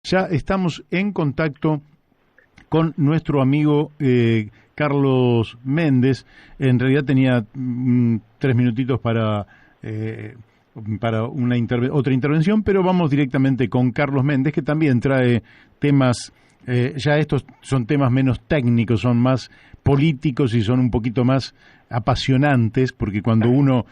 Ya estamos en contacto con nuestro amigo Carlos Méndez. En realidad tenía 3 minutitos para una otra intervención, pero vamos directamente con Carlos Méndez, que también trae temas, ya estos son temas menos técnicos, son más políticos y son un poquito más apasionantes, porque cuando uno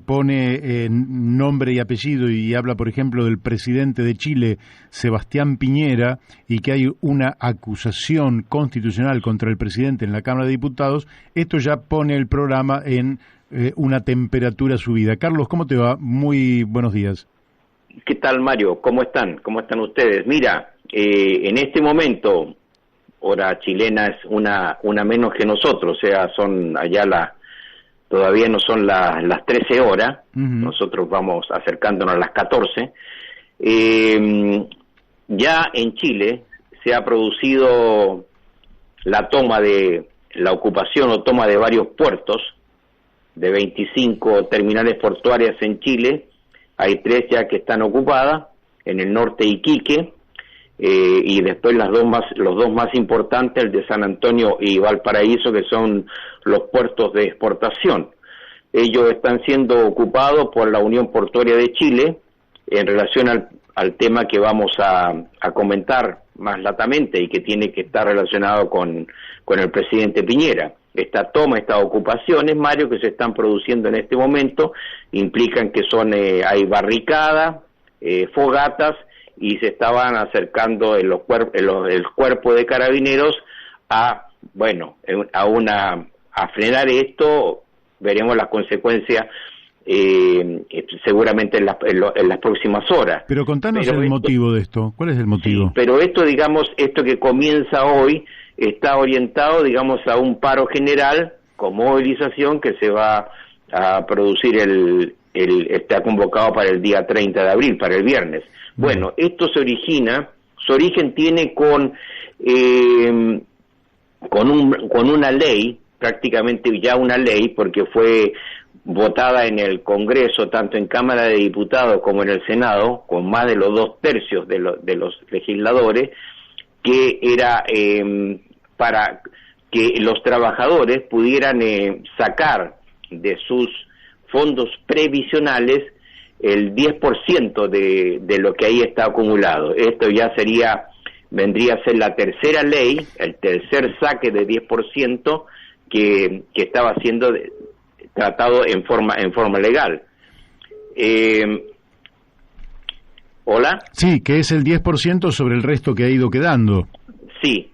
pone nombre y apellido y habla, por ejemplo, del presidente de Chile, Sebastián Piñera, y que hay una acusación constitucional contra el presidente en la Cámara de Diputados, esto ya pone el programa en una temperatura subida. Carlos, ¿cómo te va? Muy buenos días. ¿Qué tal, Mario? ¿Cómo están? ¿Cómo están ustedes? Mira, en este momento, hora chilena es una menos que nosotros, o sea, son allá todavía no son las 13 horas, nosotros vamos acercándonos a las 14. Ya en Chile se ha producido la ocupación o toma de varios puertos, de 25 terminales portuarias en Chile. Hay 3 ya que están ocupadas, en el norte Iquique, y después los dos más importantes, el de San Antonio y Valparaíso, que son los puertos de exportación. Ellos están siendo ocupados por la Unión Portuaria de Chile en relación al tema que vamos a comentar más latamente y que tiene que estar relacionado con el presidente Piñera. Esta toma, estas ocupaciones, Mario, que se están produciendo en este momento, implican que hay barricadas, fogatas, y se estaban acercando el cuerpo de carabineros a frenar esto. Veremos las consecuencias seguramente en las próximas horas. Pero contanos el motivo de esto. ¿Cuál es el motivo? Sí, pero esto que comienza hoy está orientado, a un paro general con movilización que se va a producir está convocado para el día 30 de abril, para el viernes. Bueno, esto su origen tiene con una ley, prácticamente ya una ley, porque fue votada en el Congreso, tanto en Cámara de Diputados como en el Senado, con más de los 2/3 de los legisladores, que era para que los trabajadores pudieran sacar de sus fondos previsionales el 10% de lo que ahí está acumulado. Esto ya vendría a ser la tercera ley, el tercer saque de 10% que estaba siendo tratado en forma legal. ¿Hola? Sí, que es el 10% sobre el resto que ha ido quedando. Sí,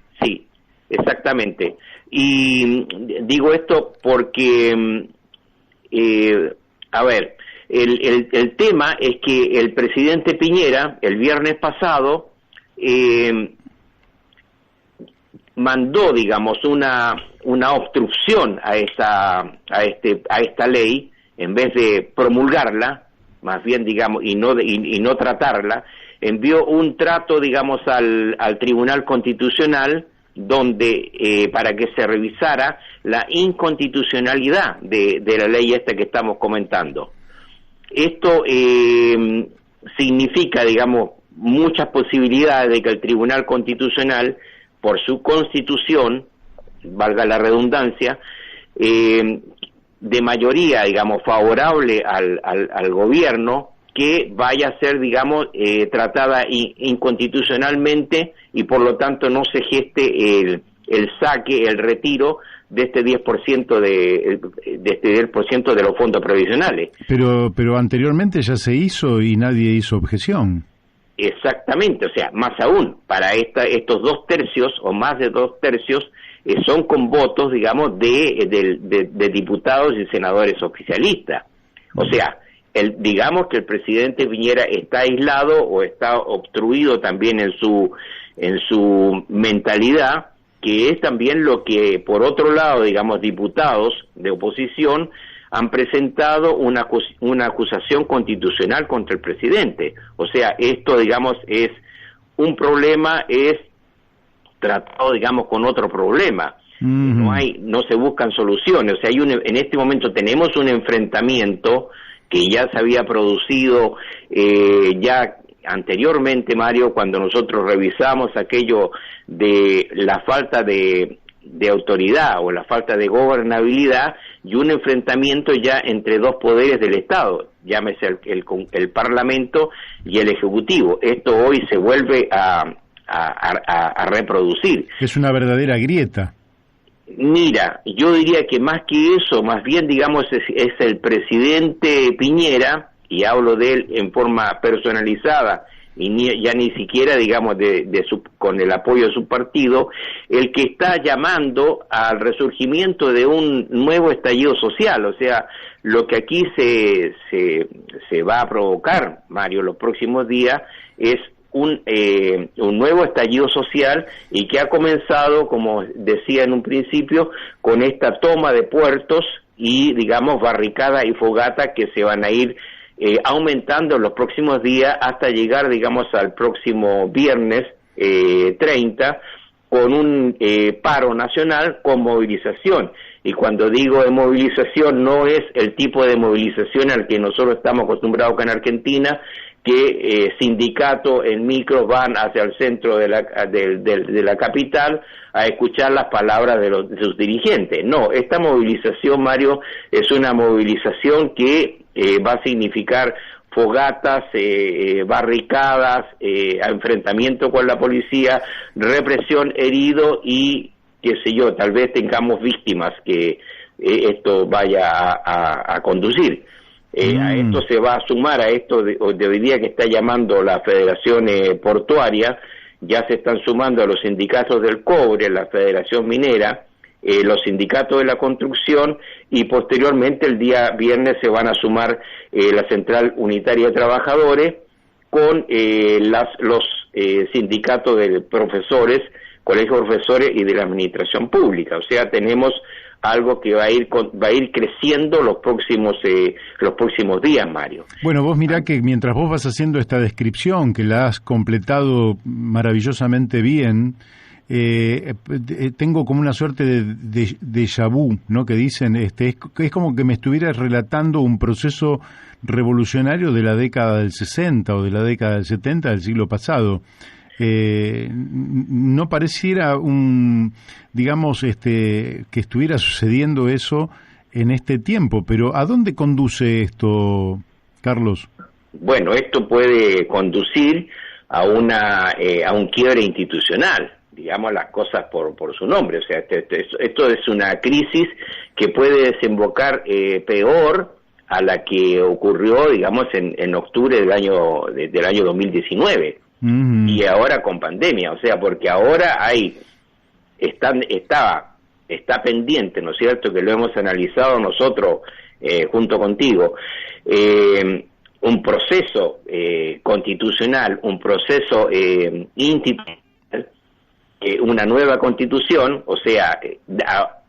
exactamente. Y digo esto porque, el tema es que el presidente Piñera, el viernes pasado, mandó, una obstrucción a esta ley, en vez de promulgarla, más bien, y no tratarla, envió un trato, al Tribunal Constitucional, donde para que se revisara la inconstitucionalidad de la ley esta que estamos comentando. Esto significa, muchas posibilidades de que el Tribunal Constitucional, por su constitución, valga la redundancia, de mayoría, favorable al gobierno, que vaya a ser, tratada inconstitucionalmente, y por lo tanto no se geste el saque, el retiro de este 10% de los fondos previsionales. Pero anteriormente ya se hizo y nadie hizo objeción. Exactamente, o sea, más aún, para estos 2/3 o más de 2/3 son con votos, de diputados y senadores oficialistas. O sea, digamos que el presidente Piñera está aislado o está obstruido también en su mentalidad, que es también lo que, por otro lado, diputados de oposición han presentado una acusación constitucional contra el presidente. O sea, esto, es un problema, es tratado, con otro problema. No se buscan soluciones. O sea, en este momento tenemos un enfrentamiento que ya se había producido ya anteriormente, Mario, cuando nosotros revisamos aquello de la falta de autoridad o la falta de gobernabilidad y un enfrentamiento ya entre dos poderes del Estado, llámese el Parlamento y el Ejecutivo. Esto hoy se vuelve a reproducir. Es una verdadera grieta. Mira, yo diría que más que eso, más bien, digamos, es el presidente Piñera, y hablo de él en forma personalizada, y ya ni siquiera, digamos, con el apoyo de su partido, el que está llamando al resurgimiento de un nuevo estallido social. O sea, lo que aquí se va a provocar, Mario, los próximos días, es un nuevo estallido social, y que ha comenzado, como decía en un principio, con esta toma de puertos y, digamos, barricadas y fogatas que se van a ir aumentando en los próximos días hasta llegar, digamos, al próximo viernes 30, con un paro nacional con movilización. Y cuando digo de movilización, no es el tipo de movilización al que nosotros estamos acostumbrados acá en Argentina, que sindicatos en micros van hacia el centro de la capital a escuchar las palabras de sus dirigentes. No, esta movilización, Mario, es una movilización que va a significar fogatas, barricadas, enfrentamiento con la policía, represión, herido y, qué sé yo, tal vez tengamos víctimas que esto vaya a conducir. A esto se va a sumar, a esto de hoy día que está llamando la Federación Portuaria, ya se están sumando a los sindicatos del cobre, la Federación Minera, los sindicatos de la construcción, y posteriormente el día viernes se van a sumar la Central Unitaria de Trabajadores con los sindicatos de profesores, colegios de profesores y de la administración pública. O sea, tenemos algo que va a ir creciendo los próximos días, Mario. Bueno, vos mirá que mientras vos vas haciendo esta descripción, que la has completado maravillosamente bien, tengo como una suerte de déjà vu, ¿no? Que dicen, es como que me estuvieras relatando un proceso revolucionario de la década del 60 o de la década del 70 del siglo pasado. No pareciera digamos, que estuviera sucediendo eso en este tiempo, pero ¿a dónde conduce esto, Carlos? Bueno, esto puede conducir a un quiebre institucional, digamos las cosas por su nombre. O sea, esto es una crisis que puede desembocar peor a la que ocurrió, digamos, en octubre del año 2019. Y ahora con pandemia, o sea, porque ahora está pendiente, ¿no es cierto?, que lo hemos analizado nosotros junto contigo, un proceso constitucional, un proceso institucional, una nueva constitución. O sea,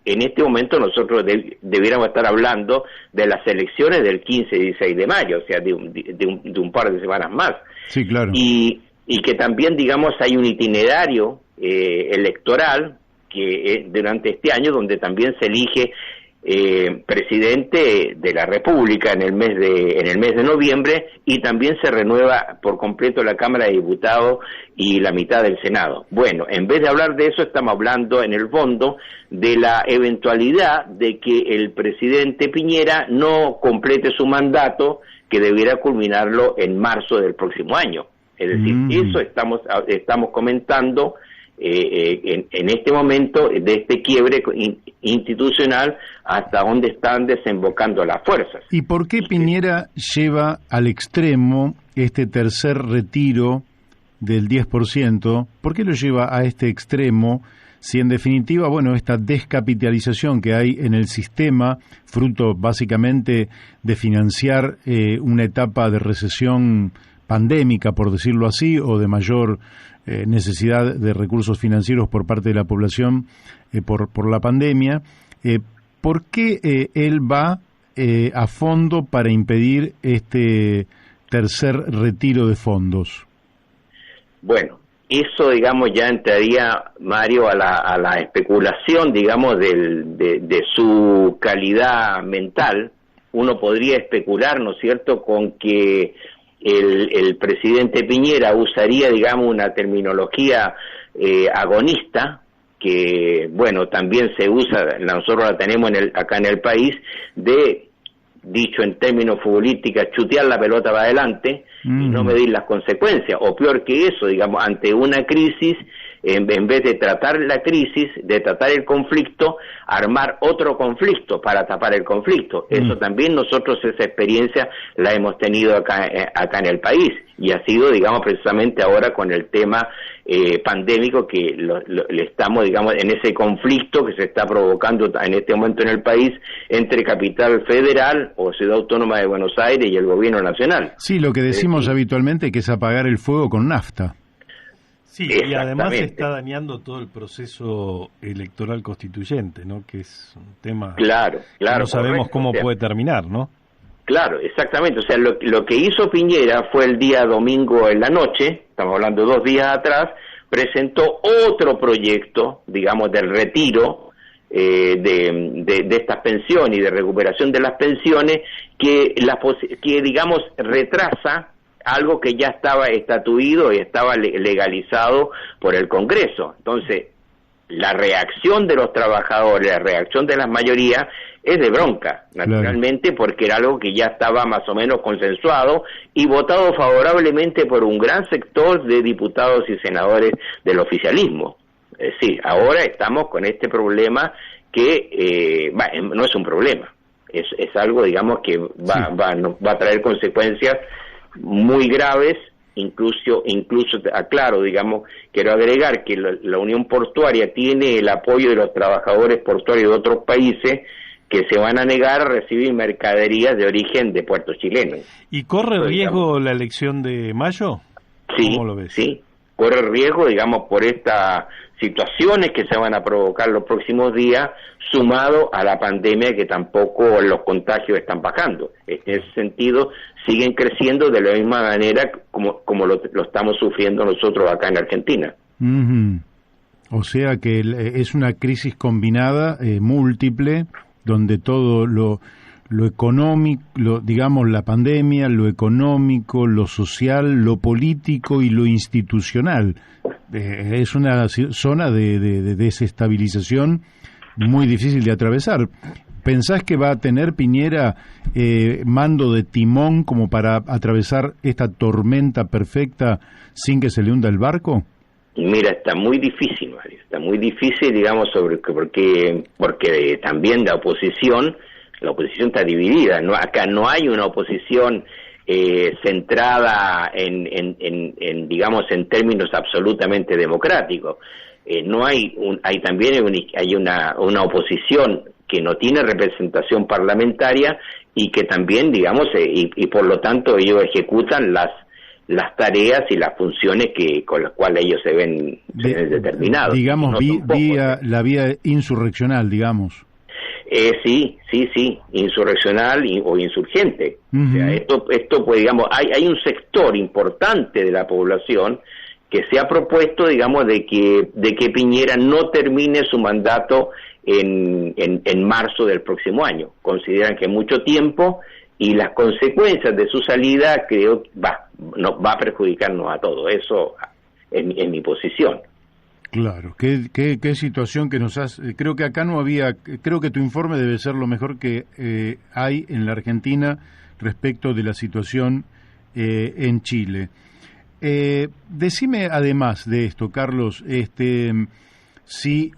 en este momento nosotros debiéramos estar hablando de las elecciones del 15 y 16 de mayo, o sea, de un par de semanas más. Sí, claro. Y que también, digamos, hay un itinerario electoral que durante este año, donde también se elige presidente de la República en el mes de noviembre, y también se renueva por completo la Cámara de Diputados y la mitad del Senado. Bueno, en vez de hablar de eso, estamos hablando en el fondo de la eventualidad de que el presidente Piñera no complete su mandato, que debiera culminarlo en marzo del próximo año. Es decir, eso estamos comentando en este momento, de este quiebre institucional, hasta dónde están desembocando las fuerzas. ¿Y por qué Piñera lleva al extremo este tercer retiro del 10%? ¿Por qué lo lleva a este extremo? Si en definitiva, bueno, esta descapitalización que hay en el sistema, fruto básicamente de financiar una etapa de recesión pandémica, por decirlo así, o de mayor necesidad de recursos financieros por parte de la población por la pandemia, ¿por qué él va a fondo para impedir este tercer retiro de fondos? Bueno, eso, digamos, ya entraría, Mario, a la especulación, digamos, de su calidad mental. Uno podría especular, ¿no es cierto?, con que el presidente Piñera usaría, digamos, una terminología agonista, que, bueno, también se usa, nosotros la tenemos acá en el país, de, dicho en términos futbolísticos, chutear la pelota para adelante y no medir las consecuencias, o peor que eso, digamos, ante una crisis, en vez de tratar la crisis, de tratar el conflicto, armar otro conflicto para tapar el conflicto. Eso también nosotros, esa experiencia la hemos tenido acá en el país, y ha sido, digamos, precisamente ahora con el tema pandémico, que le estamos, digamos, en ese conflicto que se está provocando en este momento en el país entre Capital Federal o Ciudad Autónoma de Buenos Aires y el gobierno nacional. Sí, lo que decimos habitualmente, que es apagar el fuego con nafta. Sí, y además está dañando todo el proceso electoral constituyente, ¿no? Que es un tema claro, que no sabemos cómo puede terminar, ¿no? Claro, exactamente. O sea, lo que hizo Piñera fue el día domingo en la noche, estamos hablando de 2 días atrás, presentó otro proyecto, digamos, del retiro de estas pensiones y de recuperación de las pensiones, que digamos, retrasa algo que ya estaba estatuido y estaba legalizado por el Congreso. Entonces, la reacción de los trabajadores, la reacción de las mayorías es de bronca, naturalmente, porque era algo que ya estaba más o menos consensuado y votado favorablemente por un gran sector de diputados y senadores del oficialismo. Es decir, ahora estamos con este problema que no es un problema, es algo, digamos, que va a traer consecuencias muy graves. Incluso aclaro, digamos, quiero agregar que la Unión Portuaria tiene el apoyo de los trabajadores portuarios de otros países que se van a negar a recibir mercaderías de origen de puertos chilenos. ¿Y corre riesgo la elección de mayo? Sí, ¿cómo lo ves? Sí, corre riesgo, digamos, por estas situaciones que se van a provocar los próximos días, sumado a la pandemia, que tampoco los contagios están bajando. En ese sentido, siguen creciendo de la misma manera como lo estamos sufriendo nosotros acá en Argentina. O sea que es una crisis combinada, múltiple, donde todo lo económico, digamos, la pandemia, lo económico, lo social, lo político y lo institucional. Es una zona de desestabilización muy difícil de atravesar. ¿Pensás que va a tener Piñera mando de timón como para atravesar esta tormenta perfecta sin que se le hunda el barco? Mira, está muy difícil, Mario, está muy difícil, digamos, porque también la oposición está dividida. Acá no hay una oposición centrada en digamos, en términos absolutamente democráticos. No hay hay una oposición que no tiene representación parlamentaria y que también, digamos, y por lo tanto ellos ejecutan las tareas y las funciones con las cuales ellos se ven determinados. Digamos, la vía insurreccional, digamos. Sí, insurreccional o insurgente. O sea, esto pues, digamos, hay un sector importante de la población que se ha propuesto, digamos, de que Piñera no termine su mandato en marzo del próximo año. Consideran que es mucho tiempo y las consecuencias de su salida creo va a perjudicarnos a todos. Eso es mi posición. Claro, qué situación que nos has... Creo que acá no había... Creo que tu informe debe ser lo mejor que hay en la Argentina respecto de la situación en Chile. Decime además de esto, Carlos, si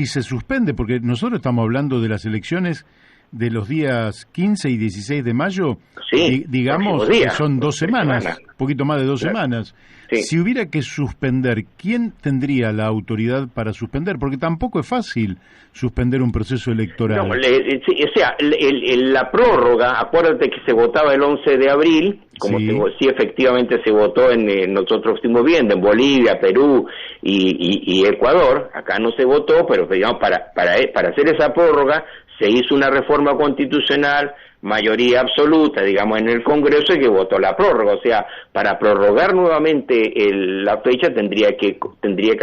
se suspende, porque nosotros estamos hablando de las elecciones de los días 15 y 16 de mayo, sí, digamos que son 2 semanas, un poquito más de 2 semanas. Sí. Si hubiera que suspender, ¿quién tendría la autoridad para suspender? Porque tampoco es fácil suspender un proceso electoral. No, la prórroga, acuérdate que se votaba el 11 de abril, como sí efectivamente se votó nosotros estuvimos viendo, en Bolivia, Perú y Ecuador. Acá no se votó, pero digamos, para hacer esa prórroga se hizo una reforma constitucional, mayoría absoluta, digamos, en el Congreso, y que votó la prórroga. O sea, para prorrogar nuevamente la fecha tendría que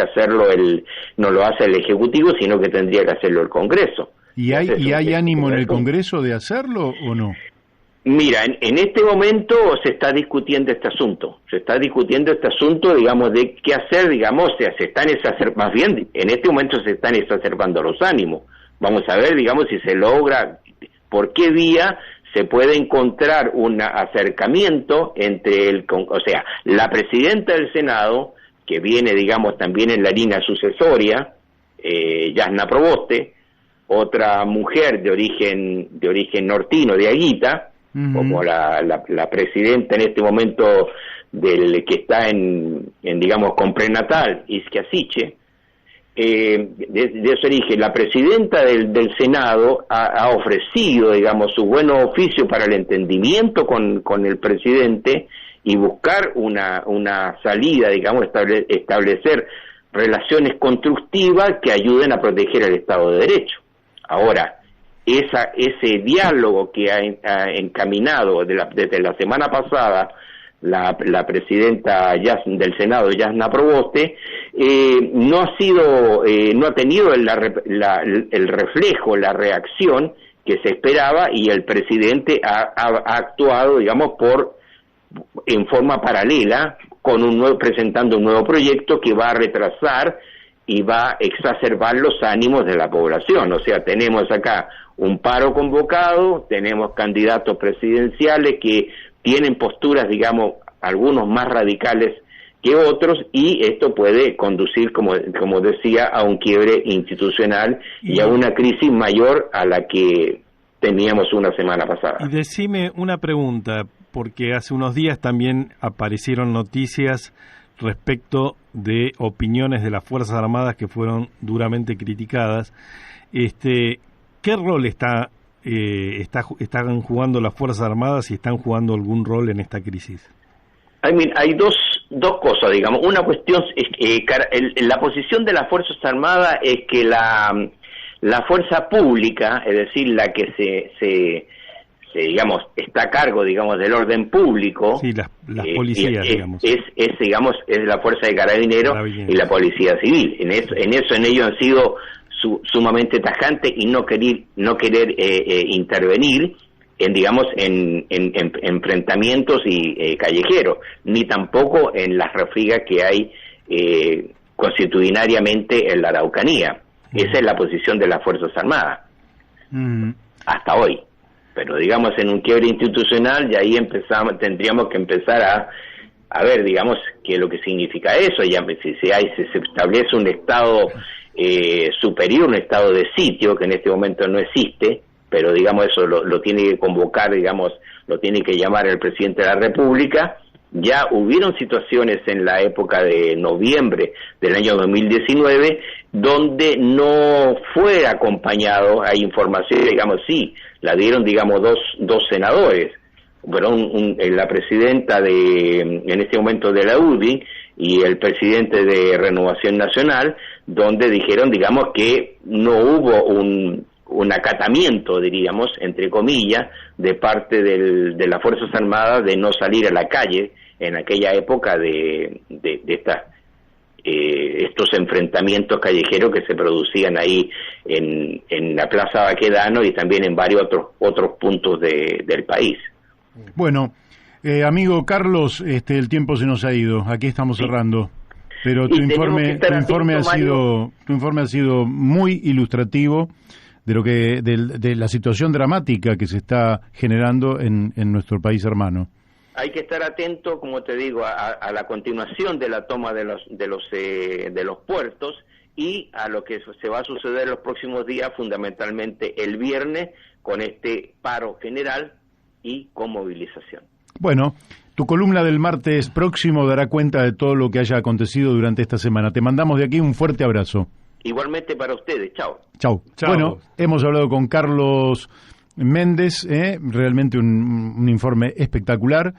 hacerlo no lo hace el Ejecutivo, sino que tendría que hacerlo el Congreso. ¿Y hay ánimo en el Congreso de hacerlo o no? Mira, en este momento se está discutiendo este asunto, digamos, de qué hacer, digamos, más bien, en este momento se están exacerbando los ánimos. Vamos a ver, digamos, si se logra, por qué vía se puede encontrar un acercamiento entre la presidenta del Senado, que viene, digamos, también en la línea sucesoria, Yasna Proboste, otra mujer de origen nortino, de Aguita, como la presidenta en este momento del que está digamos, con prenatal, Isquia Siche, de ese origen. La presidenta del Senado ha ofrecido, digamos, su buen oficio para el entendimiento con el presidente y buscar una salida, digamos, establecer relaciones constructivas que ayuden a proteger el Estado de Derecho. Ahora, ese diálogo que ha encaminado desde la semana pasada la presidenta del Senado, Yasna Proboste, no ha tenido el reflejo, la reacción que se esperaba, y el presidente ha actuado, digamos, en forma paralela, presentando un nuevo proyecto que va a retrasar y va a exacerbar los ánimos de la población. O sea, tenemos acá un paro convocado, tenemos candidatos presidenciales que tienen posturas, digamos, algunos más radicales que otros, y esto puede conducir, como decía, a un quiebre institucional y a una crisis mayor a la que teníamos una semana pasada. Y decime una pregunta, porque hace unos días también aparecieron noticias respecto de opiniones de las Fuerzas Armadas que fueron duramente criticadas. ¿Qué rol están jugando las Fuerzas Armadas y están jugando algún rol en esta crisis? Hay dos cosas, digamos. Una cuestión es la posición de las Fuerzas Armadas es que la fuerza pública, es decir, la que se digamos, está a cargo, digamos, del orden público. Sí, las policías, digamos. Es la Fuerza de Carabineros y la Policía Civil. En ellos han sido sumamente tajantes y no querer intervenir en enfrentamientos y callejeros, ni tampoco en las refriegas que hay constitucionariamente en la Araucanía. Esa es la posición de las Fuerzas Armadas hasta hoy. Pero digamos, en un quiebre institucional, y ahí tendríamos que empezar a ver, digamos, qué es lo que significa eso. Ya si se establece un estado superior, un estado de sitio, que en este momento no existe, pero digamos eso lo tiene que convocar, digamos, lo tiene que llamar el presidente de la República. Ya hubieron situaciones en la época de noviembre del año 2019 donde no fue acompañado, hay información, digamos, sí, la dieron, digamos, dos senadores, pero la presidenta en este momento de la UDI y el presidente de Renovación Nacional, donde dijeron, digamos, que no hubo un acatamiento, diríamos, entre comillas, de parte de las Fuerzas Armadas de no salir a la calle en aquella época de estos enfrentamientos callejeros que se producían ahí en la Plaza Baquedano y también en varios otros puntos del país. Bueno, amigo Carlos, el tiempo se nos ha ido, aquí estamos cerrando, pero tu informe ha sido muy ilustrativo de la situación dramática que se está generando en nuestro país hermano. Hay que estar atento, como te digo, a la continuación de la toma de los puertos y a lo que se va a suceder en los próximos días, fundamentalmente el viernes, con este paro general y con movilización. Bueno, tu columna del martes próximo dará cuenta de todo lo que haya acontecido durante esta semana. Te mandamos de aquí un fuerte abrazo. Igualmente para ustedes. Chao. Chao. Bueno, hemos hablado con Carlos Méndez, realmente un informe espectacular.